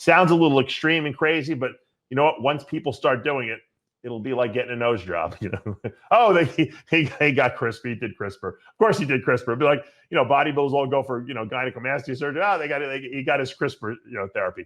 Sounds a little extreme and crazy, but you know what? Once people start doing it, it'll be like getting a nose job, you know. Oh, he got CRISPR, he did CRISPR. Of course he did CRISPR. It'd be like, you know, bodybuilders all go for, you know, gynecomastia surgery. Oh, he got his CRISPR, you know, therapy.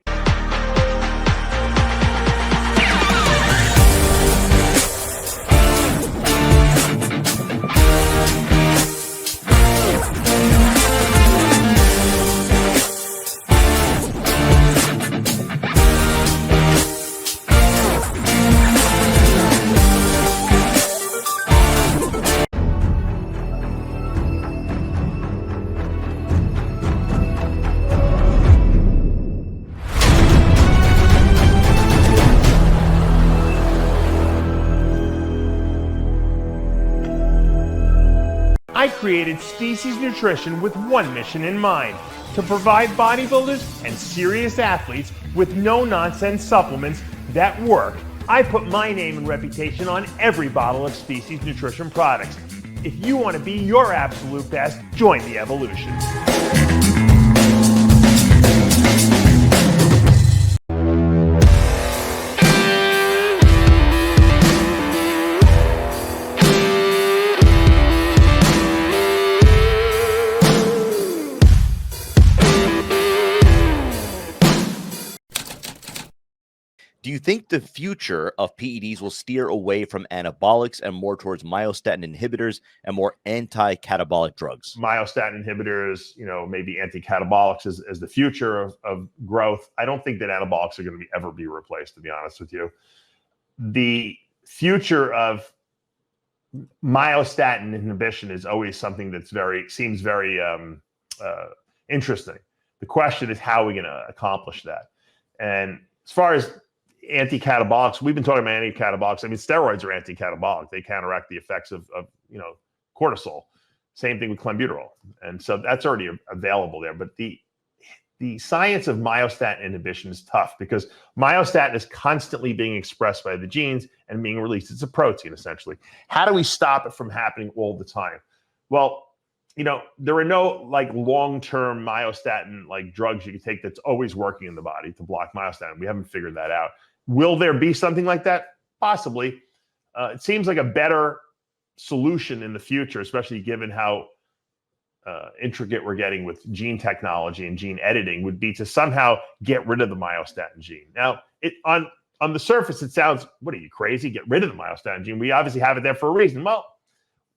I created Species Nutrition with one mission in mind: to provide bodybuilders and serious athletes with no-nonsense supplements that work. I put my name and reputation on every bottle of Species Nutrition products. If you want to be your absolute best, join the evolution. Do you think the future of PEDs will steer away from anabolics and more towards myostatin inhibitors and more anti-catabolic drugs? Myostatin inhibitors, you know, maybe anti-catabolics as the future of growth. I don't think that anabolics are going to ever be replaced, to be honest with you. The future of myostatin inhibition is always something that's seems very interesting. The question is, how are we going to accomplish that? And as far as anti-catabolics, we've been talking about anti-catabolics. I mean, steroids are anti-catabolic. They counteract the effects of you know, cortisol. Same thing with clenbuterol. And so that's already available there. But the science of myostatin inhibition is tough because myostatin is constantly being expressed by the genes and being released. It's a protein, essentially. How do we stop it from happening all the time? Well, you know, there are no like long-term myostatin like drugs you can take that's always working in the body to block myostatin. We haven't figured that out. Will there be something like that? Possibly. It seems like a better solution in the future, especially given how intricate we're getting with gene technology and gene editing, would be to somehow get rid of the myostatin gene. Now, on the surface, it sounds, what are you, crazy? Get rid of the myostatin gene? We obviously have it there for a reason. Well,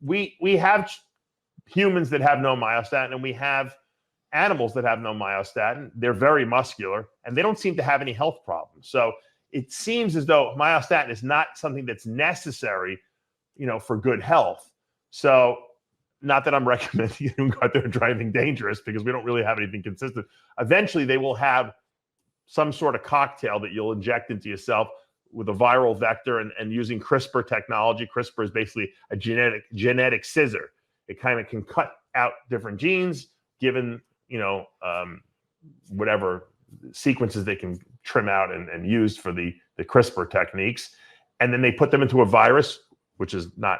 we have humans that have no myostatin, and we have animals that have no myostatin. They're very muscular, and they don't seem to have any health problems. So it seems as though myostatin is not something that's necessary, you know, for good health. So not that I'm recommending you go out there and driving dangerous, because we don't really have anything consistent. Eventually, they will have some sort of cocktail that you'll inject into yourself with a viral vector and using CRISPR technology. CRISPR is basically a genetic scissor. It kind of can cut out different genes, given, you know, whatever sequences they can trim out and use for the CRISPR techniques. And then they put them into a virus, which is not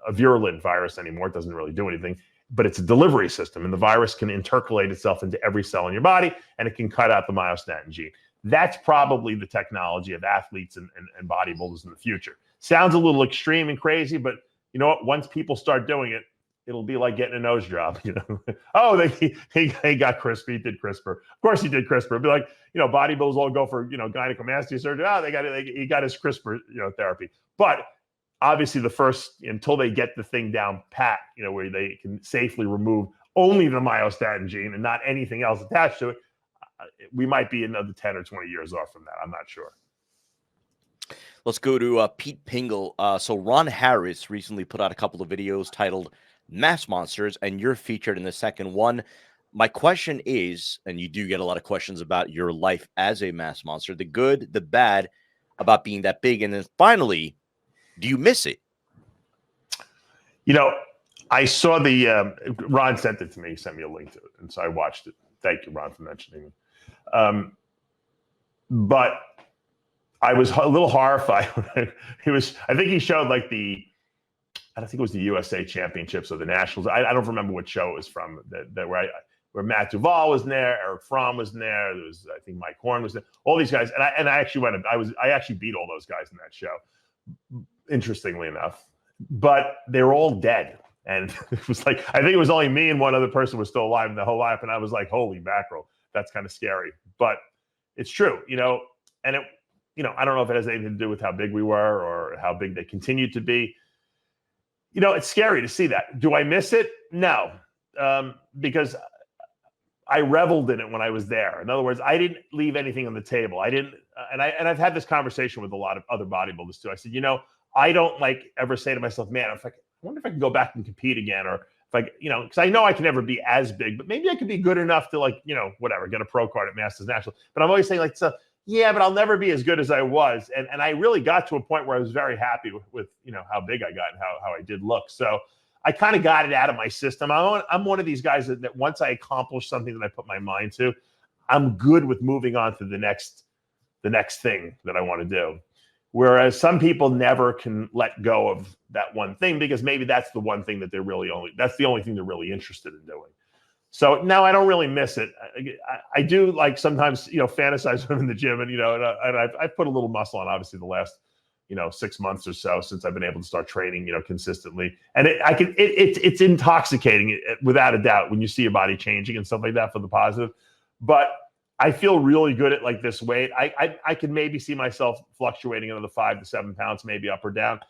a virulent virus anymore. It doesn't really do anything, but it's a delivery system. And the virus can intercalate itself into every cell in your body, and it can cut out the myostatin gene. That's probably the technology of athletes and bodybuilders in the future. Sounds a little extreme and crazy, but you know what? Once people start doing it, it'll be like getting a nose job, you know. Oh, he got CRISPR, he did CRISPR. Of course he did CRISPR. It'd be like, you know, bodybuilders all go for, you know, gynecomastia surgery. Oh, he got his CRISPR, you know, therapy. But obviously until they get the thing down pat, you know, where they can safely remove only the myostatin gene and not anything else attached to it, we might be another 10 or 20 years off from that. I'm not sure. Let's go to Pete Pingle. So Ron Harris recently put out a couple of videos titled Mass Monsters, and you're featured in the second one. My question is, and you do get a lot of questions about your life as a mass monster, the good, the bad, about being that big. And then finally, do you miss it? You know, I saw Ron sent it to me. He sent me a link to it. And so I watched it. Thank you, Ron, for mentioning it. But I was a little horrified. I think he showed like I don't think it was the USA Championships or the Nationals. I don't remember what show it was from. Where where Matt Duvall was in there, Eric Fromm was in there. There was, I think, Mike Horn was there. All these guys, and I actually went. I actually beat all those guys in that show, interestingly enough. But they were all dead, and it was like I think it was only me and one other person was still alive in the whole life, and I was like, holy mackerel, that's kind of scary. But it's true, and it, I don't know if it has anything to do with how big we were or how big they continued to be. It's scary to see that. Do I miss it? No, because I reveled in it when I was there. In other words, I didn't leave anything on the table. I didn't, and I've had this conversation with a lot of other bodybuilders too. I said, I don't ever say to myself, man, I wonder if I can go back and compete again, or if I, because I know I can never be as big, but maybe I could be good enough to whatever, get a pro card at Masters National. But I'm always saying yeah, but I'll never be as good as I was. And I really got to a point where I was very happy with how big I got and how I did look. So I kind of got it out of my system. I'm one of these guys that once I accomplish something that I put my mind to, I'm good with moving on to the next thing that I want to do. Whereas some people never can let go of that one thing because maybe that's the one thing that that's the only thing they're really interested in doing. So now I don't really miss it. I do sometimes, fantasize when I'm in the gym and I've put a little muscle on obviously the last 6 months or so since I've been able to start training, consistently. And it's intoxicating without a doubt when you see your body changing and stuff like that for the positive. But I feel really good at this weight. I can maybe see myself fluctuating another 5 to 7 pounds, maybe up or down.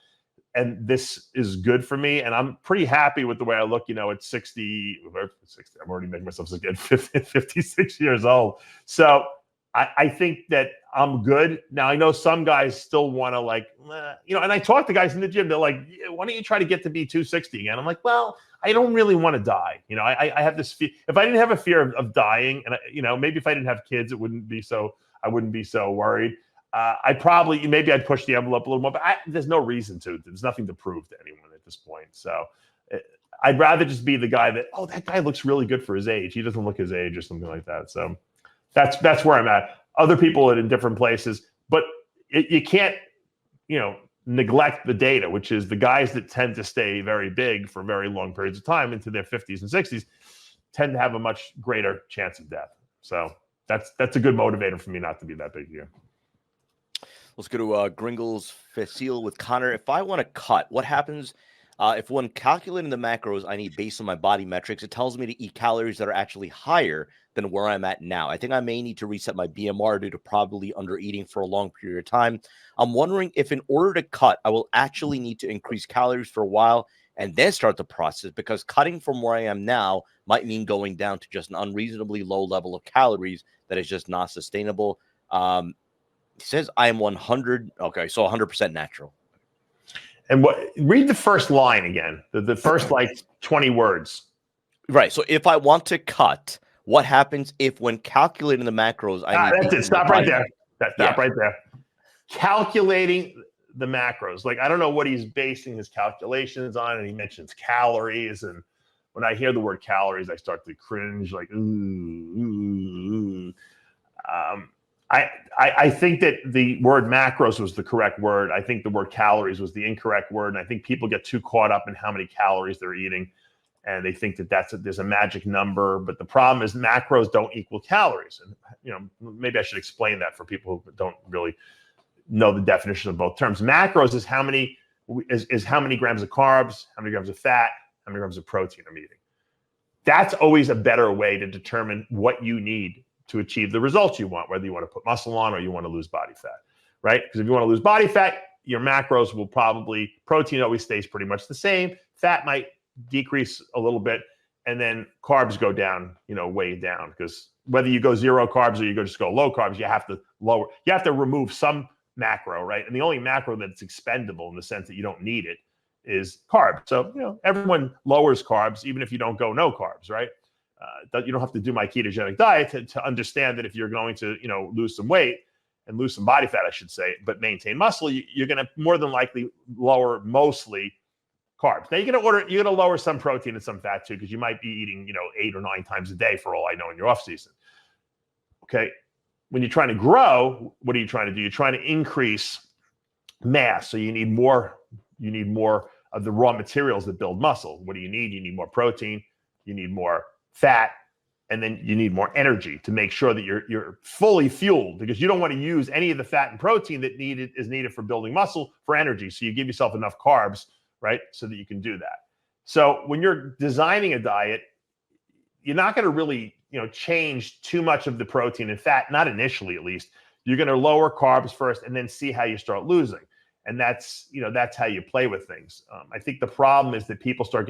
And this is good for me. And I'm pretty happy with the way I look, at 60, I'm already making myself again 56 years old. So I think that I'm good. Now, I know some guys still want to and I talk to guys in the gym. They're like, why don't you try to get to be 260 again? I'm like, well, I don't really want to die. I have this fear. If I didn't have a fear of dying and, maybe if I didn't have kids, I wouldn't be so worried. Maybe I'd push the envelope a little more, but there's no reason to. There's nothing to prove to anyone at this point. So I'd rather just be the guy that guy looks really good for his age. He doesn't look his age or something like that. So that's where I'm at. Other people are in different places, but you can't, neglect the data, which is the guys that tend to stay very big for very long periods of time into their 50s and 60s tend to have a much greater chance of death. So that's a good motivator for me not to be that big here. Let's go to Gringles Facile with Connor. If I want to cut, what happens if when calculating the macros I need based on my body metrics, it tells me to eat calories that are actually higher than where I'm at now? I think I may need to reset my BMR due to probably under eating for a long period of time. I'm wondering if in order to cut, I will actually need to increase calories for a while and then start the process, because cutting from where I am now might mean going down to just an unreasonably low level of calories that is just not sustainable. He says I am 100. Okay, so 100% natural. And read the first line again. The first 20 words. Right. So if I want to cut, what happens if when calculating the macros I need? That's it. Stop right there. Stop right there. Calculating the macros. I don't know what he's basing his calculations on, and he mentions calories. And when I hear the word calories, I start to cringe. Ooh. I think that the word macros was the correct word. I think the word calories was the incorrect word. And I think people get too caught up in how many calories they're eating. And they think that there's a magic number. But the problem is macros don't equal calories. And, maybe I should explain that for people who don't really know the definition of both terms. Macros is how many grams of carbs, how many grams of fat, how many grams of protein I'm eating. That's always a better way to determine what you need to achieve the results you want, whether you want to put muscle on or you want to lose body fat, right? Because if you want to lose body fat, your macros will protein always stays pretty much the same. Fat might decrease a little bit, and then carbs go down, way down. Because whether you go zero carbs or you just go low carbs, you have to remove some macro, right? And the only macro that's expendable in the sense that you don't need it is carb. So, everyone lowers carbs, even if you don't go no carbs, right? You don't have to do my ketogenic diet to understand that if you're going to, lose some weight and lose some body fat, I should say, but maintain muscle, you're going to more than likely lower mostly carbs. Now you're going to lower some protein and some fat too, because you might be eating, 8 or 9 times a day for all I know in your off season. Okay. When you're trying to grow, what are you trying to do? You're trying to increase mass. So you need more of the raw materials that build muscle. What do you need? You need more protein. You need more fat, and then you need more energy to make sure that you're fully fueled, because you don't want to use any of the fat and protein that is needed for building muscle for energy. So you give yourself enough carbs, right, so that you can do that. So when you're designing a diet, you're not going to really, change too much of the protein and fat, not initially at least. You're going to lower carbs first and then see how you start losing. And that's how you play with things. I think the problem is that people start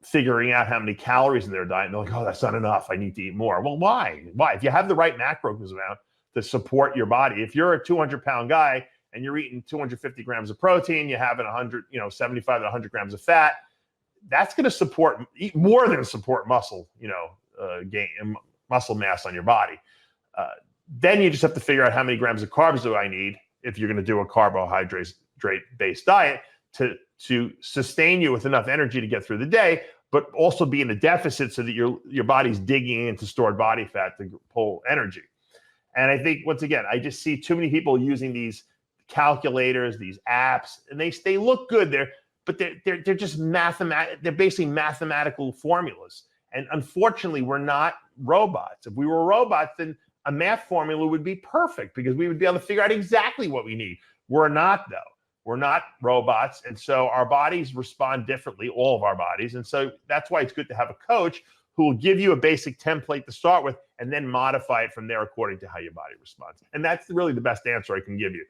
figuring out how many calories in their diet, and they're like, oh, that's not enough, I need to eat more. Well, why? If you have the right macros amount to support your body, if you're a 200-pound guy and you're eating 250 grams of protein, you have 75 to 100 grams of fat, that's going to eat more than support muscle, gain muscle mass on your body. Then you just have to figure out how many grams of carbs do I need if you're going to do a carbohydrate-based diet to sustain you with enough energy to get through the day, but also be in a deficit so that your body's digging into stored body fat to pull energy. And I think, once again, I just see too many people using these calculators, these apps, and they look good there, but they're just they're basically mathematical formulas. And unfortunately, we're not robots. If we were robots, then a math formula would be perfect because we would be able to figure out exactly what we need. We're not, though. We're not robots. And so our bodies respond differently, all of our bodies. And so that's why it's good to have a coach who will give you a basic template to start with and then modify it from there according to how your body responds. And that's really the best answer I can give you.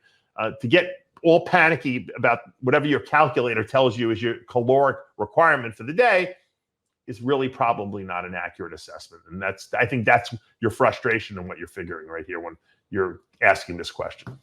To get all panicky about whatever your calculator tells you is your caloric requirement for the day is really probably not an accurate assessment. And I think that's your frustration and what you're figuring right here when you're asking this question.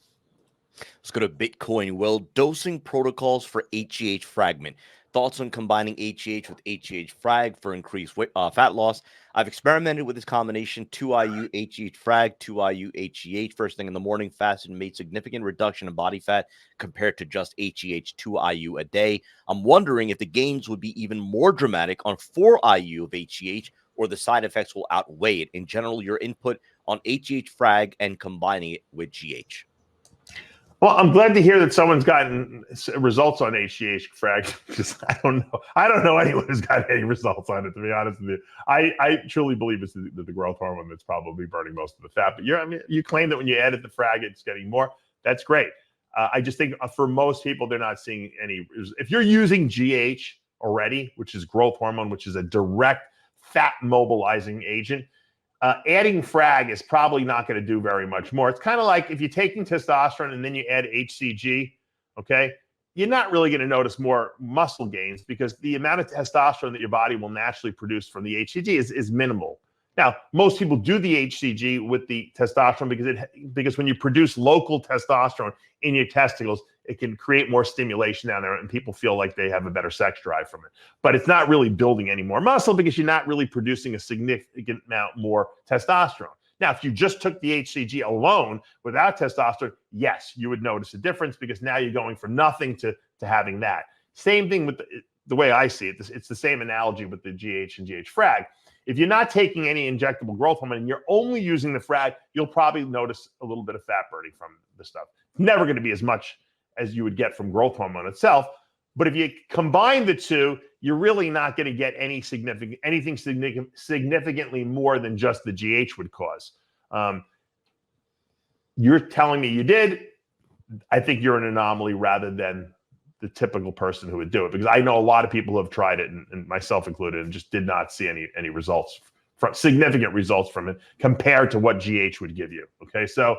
Let's go to Bitcoin. Well, dosing protocols for HGH fragment. Thoughts on combining HGH with HGH Frag for increased fat loss? I've experimented with this combination, 2IU HGH Frag, 2IU HGH first thing in the morning, fasted and made significant reduction in body fat compared to just HGH 2IU a day. I'm wondering if the gains would be even more dramatic on 4IU of HGH or the side effects will outweigh it. In general, your input on HGH Frag and combining it with GH. Well, I'm glad to hear that someone's gotten results on HGH Frag. Because I don't know anyone who's got any results on it, to be honest with you. I truly believe it's the growth hormone that's probably burning most of the fat. But you claim that when you added the Frag, it's getting more. That's great. I just think for most people, they're not seeing any. If you're using GH already, which is growth hormone, which is a direct fat mobilizing agent, adding Frag is probably not going to do very much more. It's kind of like if you're taking testosterone and then you add HCG, okay, you're not really going to notice more muscle gains because the amount of testosterone that your body will naturally produce from the HCG is minimal. Now, most people do the HCG with the testosterone because when you produce local testosterone in your testicles, it can create more stimulation down there and people feel like they have a better sex drive from it. But it's not really building any more muscle because you're not really producing a significant amount more testosterone. Now, if you just took the HCG alone without testosterone, yes, you would notice a difference because now you're going from nothing to having that. Same thing with the way I see it. It's the same analogy with the GH and GH Frag. If you're not taking any injectable growth hormone and you're only using the Frag, you'll probably notice a little bit of fat burning from the stuff. It's never going to be as much as you would get from growth hormone itself. But if you combine the two, you're really not going to get anything significantly more than just the GH would cause. You're telling me you did. I think you're an anomaly rather than the typical person who would do it, because I know a lot of people who have tried it, and myself included, and just did not see any results, significant results from it compared to what GH would give you. Okay, so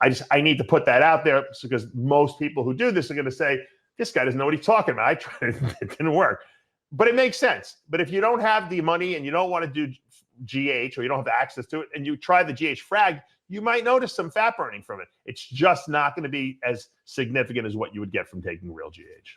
I need to put that out there because most people who do this are going to say, this guy doesn't know what he's talking about. I tried it, it didn't work. But it makes sense. But if you don't have the money and you don't want to do GH or you don't have access to it and you try the GH Frag, you might notice some fat burning from it. It's just not going to be as significant as what you would get from taking real GH.